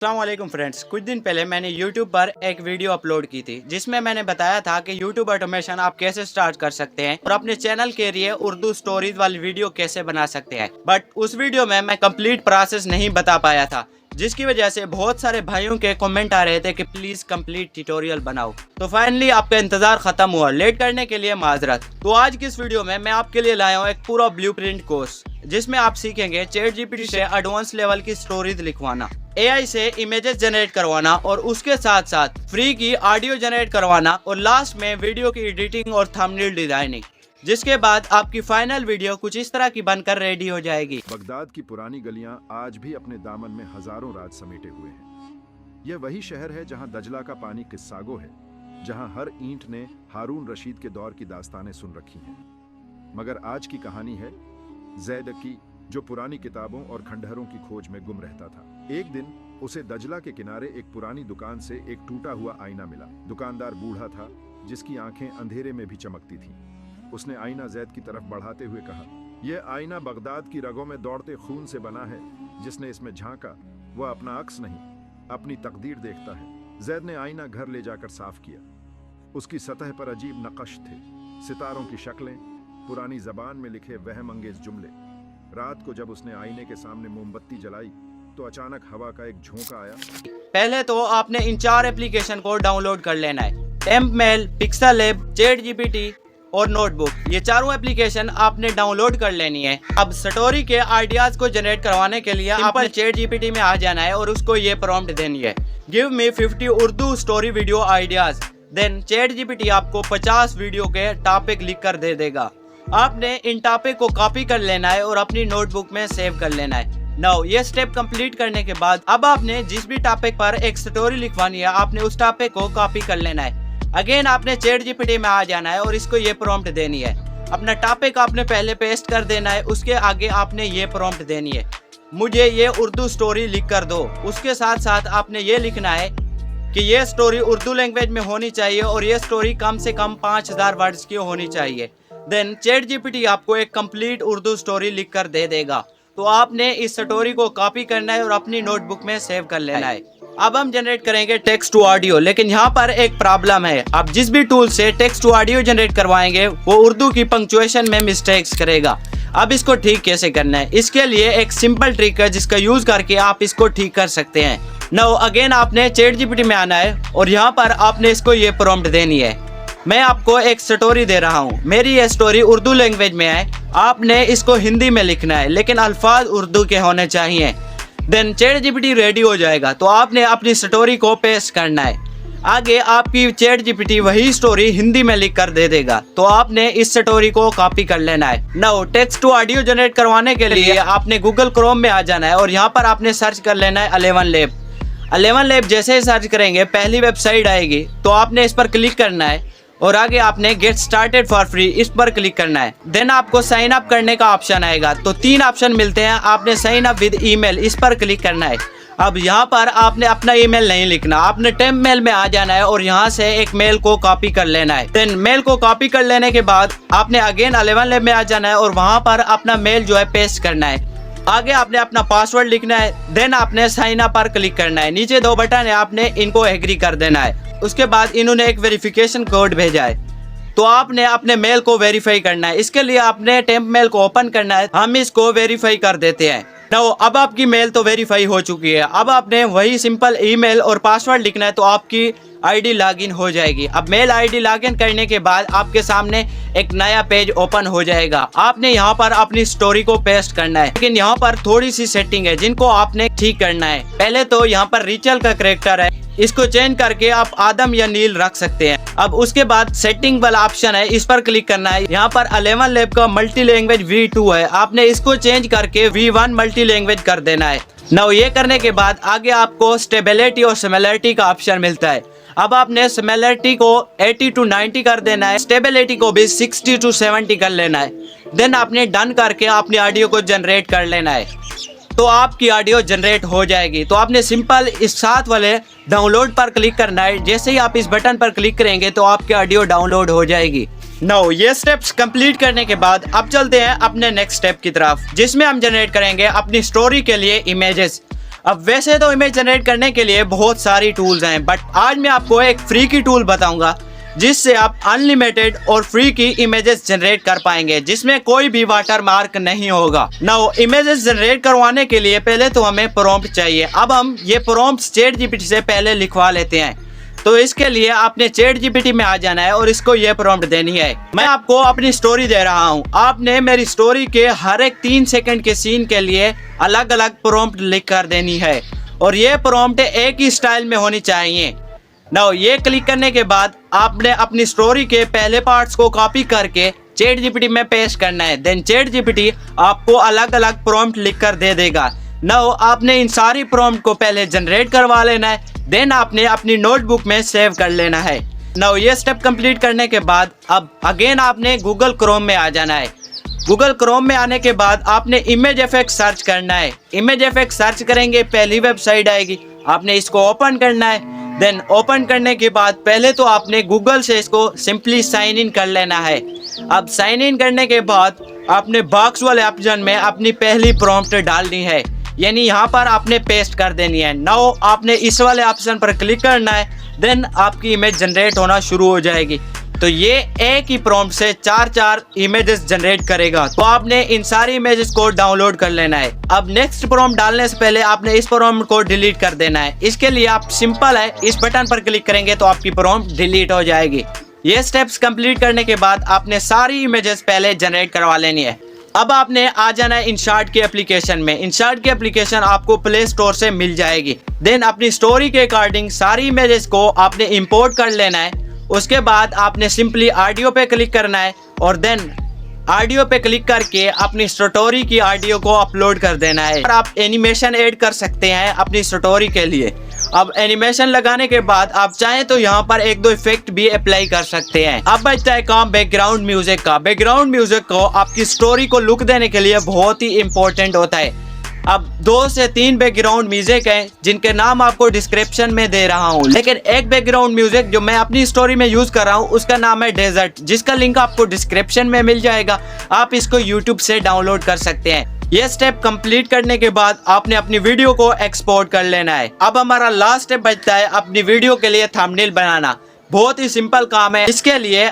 अस्सलामुअलैकुम फ्रेंड्स, कुछ दिन पहले मैंने YouTube पर एक वीडियो अपलोड की थी जिसमें मैंने बताया था कि YouTube ऑटोमेशन आप कैसे स्टार्ट कर सकते हैं और अपने चैनल के लिए उर्दू स्टोरीज वाली वीडियो कैसे बना सकते हैं। बट उस वीडियो में मैं कंप्लीट प्रोसेस नहीं बता पाया था, जिसकी वजह से बहुत सारे भाइयों के कमेंट आ रहे थे कि प्लीज कंप्लीट ट्यूटोरियल बनाओ। तो फाइनली आपका इंतजार खत्म हुआ, लेट करने के लिए माजरत। तो आज की इस वीडियो में मैं आपके लिए लाया हूँ एक पूरा ब्लूप्रिंट कोर्स जिसमें आप सीखेंगे चैट जीपीटी से एडवांस लेवल की स्टोरीज लिखवाना, एआई से इमेजेस जनरेट करवाना और उसके साथ साथ फ्री की ऑडियो जनरेट करवाना और लास्ट में वीडियो की एडिटिंग और थंबनेल डिजाइनिंग, जिसके बाद आपकी फाइनल वीडियो कुछ इस तरह की बनकर रेडी हो जाएगी। बगदाद की पुरानी गलियां आज भी अपने दामन में हजारों राज समेटे हुए हैं। यह वही शहर है जहां दजला का पानी किस्सागो है, जहां हर ईंट ने हारून रशीद के दौर की दास्तानें सुन रखी हैं। मगर आज की कहानी है ज़ैद की, जो पुरानी किताबों और खंडहरों की खोज में गुम रहता था। एक दिन उसे दजला के किनारे एक पुरानी दुकान से एक टूटा हुआ आईना मिला। दुकानदार बूढ़ा था जिसकी आंखें अंधेरे में भी चमकती थीं। उसने आईना ज़ैद की तरफ बढ़ाते हुए कहा, यह आईना बगदाद की रगों में दौड़ते खून से बना है। जिसने इसमें झांका वह अपना अक्स नहीं, अपनी तकदीर देखता है। ज़ैद ने आईना घर ले जाकर साफ किया। उसकी सतह पर अजीब नक्श थे, सितारों की शक्लें, पुरानी जबान में लिखे वहमंगेज जुमले। रात को जब उसने आईने के सामने मोमबत्ती जलाई तो अचानक हवा का एक झोंका आया। पहले तो आपने इन 4 एप्लीकेशन को डाउनलोड कर लेना है, टेम्पमेल, पिक्सेलैब, चैट जीपीटी और नोटबुक। ये चारों एप्लीकेशन आपने डाउनलोड कर लेनी है। अब स्टोरी के आइडियाज को जनरेट करवाने के लिए आपने चैट जीपीटी में आ जाना है और उसको ये प्रॉम्प्ट देनी है, give me 50 Urdu story video ideas. Then chat GPT आपको 50 वीडियो के टॉपिक लिख कर दे देगा। आपने इन टॉपिक को कॉपी कर लेना है और अपनी नोटबुक में सेव कर लेना है। नाउ ये स्टेप कंप्लीट करने के बाद अब आपने जिस भी टॉपिक पर एक स्टोरी लिखवानी है आपने उस टॉपिक को कॉपी कर लेना है। अगेन आपने चैट जीपीटी में आ जाना है और इसको ये प्रॉम्प्ट देनी है। अपना टॉपिक आपने पहले पेस्ट कर देना है, उसके आगे आपने ये प्रॉम्प्ट देनी है, मुझे ये उर्दू स्टोरी लिख कर दो। उसके साथ साथ आपने ये लिखना है कि ये स्टोरी उर्दू लैंग्वेज में होनी चाहिए और ये स्टोरी कम से कम 5000 वर्ड्स की होनी चाहिए। देन चैट जीपीटी आपको एक कंप्लीट उर्दू स्टोरी लिख कर दे देगा। तो आपने इस स्टोरी को कॉपी करना है और अपनी नोटबुक में सेव कर लेना है। अब हम जनरेट करेंगे टेक्स्ट टू ऑडियो, लेकिन यहाँ पर एक प्रॉब्लम है। आप जिस भी टूल से टेक्स्ट टू ऑडियो जनरेट करवाएंगे वो उर्दू की पंक्चुएशन में मिस्टेक्स करेगा। अब इसको ठीक कैसे करना है, इसके लिए एक सिंपल ट्रिक है जिसका यूज करके आप इसको ठीक कर सकते हैं। नाउ अगेन आपने चैट जीपीटी में आना है और यहाँ पर आपने इसको ये प्रॉम्प्ट देनी है, मैं आपको एक स्टोरी दे रहा हूँ, मेरी ये स्टोरी उर्दू लैंग्वेज में है, आपने इसको हिंदी में लिखना है लेकिन अल्फाज उर्दू के होने चाहिए। देन चैट जीपीटी रेडी हो जाएगा तो आपने अपनी स्टोरी को पेस्ट करना है। आगे आपकी चैट जीपीटी वही स्टोरी हिंदी में लिख कर दे देगा। तो आपने इस स्टोरी को कॉपी कर लेना है। Now text to audio generate करवाने के लिए आपने गूगल क्रोम में आ जाना है और यहाँ पर आपने सर्च कर लेना है 11 लैब। 11 लैब जैसे ही सर्च करेंगे पहली वेबसाइट आएगी तो आपने इस पर क्लिक करना है और आगे आपने गेट स्टार्टेड फॉर फ्री इस पर क्लिक करना है। देन आपको साइन अप करने का ऑप्शन आएगा। तो 3 ऑप्शन मिलते हैं, आपने साइन अप विद ईमेल इस पर क्लिक करना है। अब यहाँ पर आपने अपना ईमेल नहीं लिखना, आपने टेम्पमेल में आ जाना है और यहाँ से एक मेल को कॉपी कर लेना है। देन मेल को कॉपी कर लेने के बाद आपने अगेन 11 लैब में आ जाना है और वहाँ पर अपना मेल जो है पेस्ट करना है। आगे आपने अपना पासवर्ड लिखना है। देन आपने साइन अप पर क्लिक करना है। नीचे 2 बटन है, आपने इनको एग्री कर देना है। उसके बाद इन्होंने एक वेरिफिकेशन कोड भेजा है तो आपने अपने मेल को वेरीफाई करना है। इसके लिए आपने टेम्पमेल को ओपन करना है, हम इसको वेरीफाई कर देते हैं। नाउ अब आपकी मेल तो वेरीफाई हो चुकी है। अब आपने वही सिंपल ईमेल और पासवर्ड लिखना है तो आपकी आईडी लॉगिन हो जाएगी। अब मेल आईडी लॉगिन करने के बाद आपके सामने एक नया पेज ओपन हो जाएगा। आपने यहाँ पर अपनी स्टोरी को पेस्ट करना है, लेकिन यहाँ पर थोड़ी सी सेटिंग है जिनको आपने ठीक करना है। पहले तो यहाँ पर रिचल का कैरेक्टर है, इसको चेंज करके आप आदम या नील रख सकते हैं। अब उसके बाद सेटिंग वाला ऑप्शन है, इस पर क्लिक करना है। यहाँ पर 11 लैब का मल्टी लैंग्वेज V2 है, आपने इसको चेंज करके V1 मल्टी लैंग्वेज कर देना है। नाउ ये करने के बाद आगे आपको स्टेबिलिटी और सिमिलरिटी का ऑप्शन मिलता है। अब आपने सिमिलरिटी को 80 to 90 कर देना है, स्टेबिलिटी को भी 60 to 70 कर लेना है। देन आपने डन करके अपनी ऑडियो को जनरेट कर लेना है तो आपकी ऑडियो जनरेट हो जाएगी। तो आपने सिंपल इस साथ वाले डाउनलोड पर क्लिक करना है। जैसे ही आप इस बटन पर क्लिक करेंगे तो आपकी ऑडियो डाउनलोड हो जाएगी। नाउ ये स्टेप्स कंप्लीट करने के बाद अब चलते हैं अपने नेक्स्ट स्टेप की तरफ, जिसमें हम जनरेट करेंगे अपनी स्टोरी के लिए इमेजेस। अब वैसे तो इमेज जनरेट करने के लिए बहुत सारी टूल्स हैं, बट आज मैं आपको एक फ्री की टूल बताऊंगा जिससे आप अनलिमिटेड और फ्री की इमेजेस जनरेट कर पाएंगे, जिसमें कोई भी वाटर मार्क नहीं होगा। नाउ इमेजेस जनरेट करवाने के लिए पहले तो हमें प्रॉम्प्ट चाहिए। अब हम ये प्रॉम्प्ट चैट जीपीटी से पहले लिखवा लेते हैं। तो इसके लिए आपने चैट जीपीटी में आ जाना है और इसको ये प्रॉम्प्ट देनी है। मैं आपको अपनी स्टोरी दे रहा हूँ, आपने मेरी स्टोरी के हर एक 3 सेकंड के सीन के लिए अलग अलग प्रॉम्प्ट लिख कर देनी है और ये प्रॉम्प्ट एक ही स्टाइल में होनी चाहिए। नाउ ये क्लिक करने के बाद आपने अपनी स्टोरी के पहले पार्ट्स को कॉपी करके चैट जीपीटी में पेस्ट करना है। देन चैट जीपीटी आपको अलग अलग प्रॉम्प्ट लिख कर दे देगा। नाउ आपने इन सारी प्रॉम्प्ट को पहले जनरेट करवा लेना है, देन आपने अपनी नोटबुक में सेव कर लेना है। नाउ ये स्टेप कंप्लीट करने के बाद अब अगेन आपने गूगल क्रोम में आ जाना है। गूगल क्रोम में आने के बाद आपने इमेज इफेक्ट सर्च करना है। इमेज इफेक्ट सर्च करेंगे, पहली वेबसाइट आएगी, आपने इसको ओपन करना है। देन ओपन करने के बाद पहले तो आपने गूगल से इसको सिंपली साइन इन कर लेना है। अब साइन इन करने के बाद आपने बॉक्स वाले ऑप्शन में अपनी पहली प्रॉम्प्ट डालनी है, यानी यहाँ पर आपने पेस्ट कर देनी है। नाउ आपने इस वाले ऑप्शन पर क्लिक करना है, देन आपकी इमेज जनरेट होना शुरू हो जाएगी। तो ये एक ही प्रॉम्प्ट से 4 इमेजेस जनरेट करेगा। तो आपने इन सारी इमेजेस को डाउनलोड कर लेना है। अब नेक्स्ट प्रॉम्प्ट डालने से पहले आपने इस प्रॉम्प्ट को डिलीट कर देना है। इसके लिए आप सिंपल है, इस बटन पर क्लिक करेंगे तो आपकी प्रॉम्प्ट डिलीट हो जाएगी। ये स्टेप्स कंप्लीट करने के बाद आपने सारी इमेजेस पहले जनरेट करवा लेनी है। अब आपने आ जाना है InShot की एप्लीकेशन में। InShot की एप्लीकेशन आपको प्ले स्टोर से मिल जाएगी। देन अपनी स्टोरी के अकॉर्डिंग सारी इमेजेस को आपने इंपोर्ट कर लेना है। उसके बाद आपने सिंपली ऑडियो पे क्लिक करना है और देन ऑडियो पे क्लिक करके अपनी स्टोरी की ऑडियो को अपलोड कर देना है। और आप एनिमेशन ऐड कर सकते हैं अपनी स्टोरी के लिए। अब एनिमेशन लगाने के बाद आप चाहें तो यहाँ पर 1-2 इफेक्ट भी अप्लाई कर सकते हैं। अब बचता है काम बैकग्राउंड म्यूजिक का। बैकग्राउंड म्यूजिक को आपकी स्टोरी को लुक देने के लिए बहुत ही इंपॉर्टेंट होता है। अब 2 से 3 बैकग्राउंड म्यूजिक हैं जिनके नाम आपको डिस्क्रिप्शन में दे रहा हूँ, लेकिन एक बैकग्राउंड म्यूजिक जो मैं अपनी स्टोरी में यूज कर रहा हूँ उसका नाम है डेजर्ट, जिसका लिंक आपको डिस्क्रिप्शन में मिल जाएगा। आप इसको यूट्यूब से डाउनलोड कर सकते हैं। ये स्टेप कंप्लीट करने के बाद आपने अपनी वीडियो को एक्सपोर्ट कर लेना है। अब हमारा लास्ट स्टेप बचता है अपनी वीडियो के लिए थंबनेल बनाना। बहुत ही सिंपल काम है। इसके लिए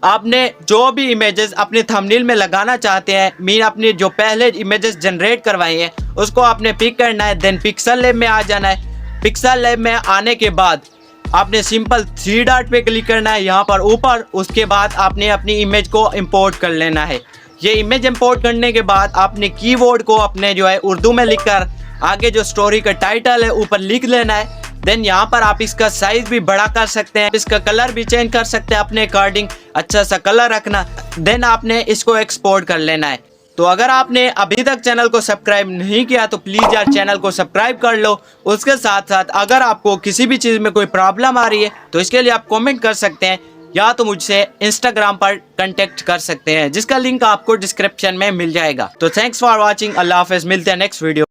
आपने जो भी इमेजेस अपने थंबनेल में लगाना चाहते हैं, मीन अपनी जो पहले इमेजेस जनरेट करवाई हैं उसको आपने पिक करना है। देन पिक्सल लैब में आ जाना है। पिक्सल लैब में आने के बाद आपने सिंपल 3 डॉट पे क्लिक करना है यहाँ पर ऊपर। उसके बाद आपने अपनी इमेज को इंपोर्ट कर लेना है। ये इमेज इंपोर्ट करने के बाद आपने कीवर्ड को अपने जो है उर्दू में लिखकर आगे जो स्टोरी का टाइटल है ऊपर लिख लेना है। देन यहाँ पर आप इसका साइज भी बड़ा कर सकते हैं, इसका कलर भी चेंज कर सकते हैं अपने अकॉर्डिंग, अच्छा सा कलर रखना। देन आपने इसको एक्सपोर्ट कर लेना है। तो अगर आपने अभी तक चैनल को सब्सक्राइब नहीं किया तो प्लीज़ यार चैनल को सब्सक्राइब कर लो। उसके साथ साथ अगर आपको किसी भी चीज़ में कोई प्रॉब्लम आ रही है तो इसके लिए आप कमेंट कर सकते हैं या तो मुझसे इंस्टाग्राम पर कांटेक्ट कर सकते हैं, जिसका लिंक आपको डिस्क्रिप्शन में मिल जाएगा। तो थैंक्स फॉर वॉचिंग। अल्लाह हाफिज़। मिलते हैं नेक्स्ट वीडियो।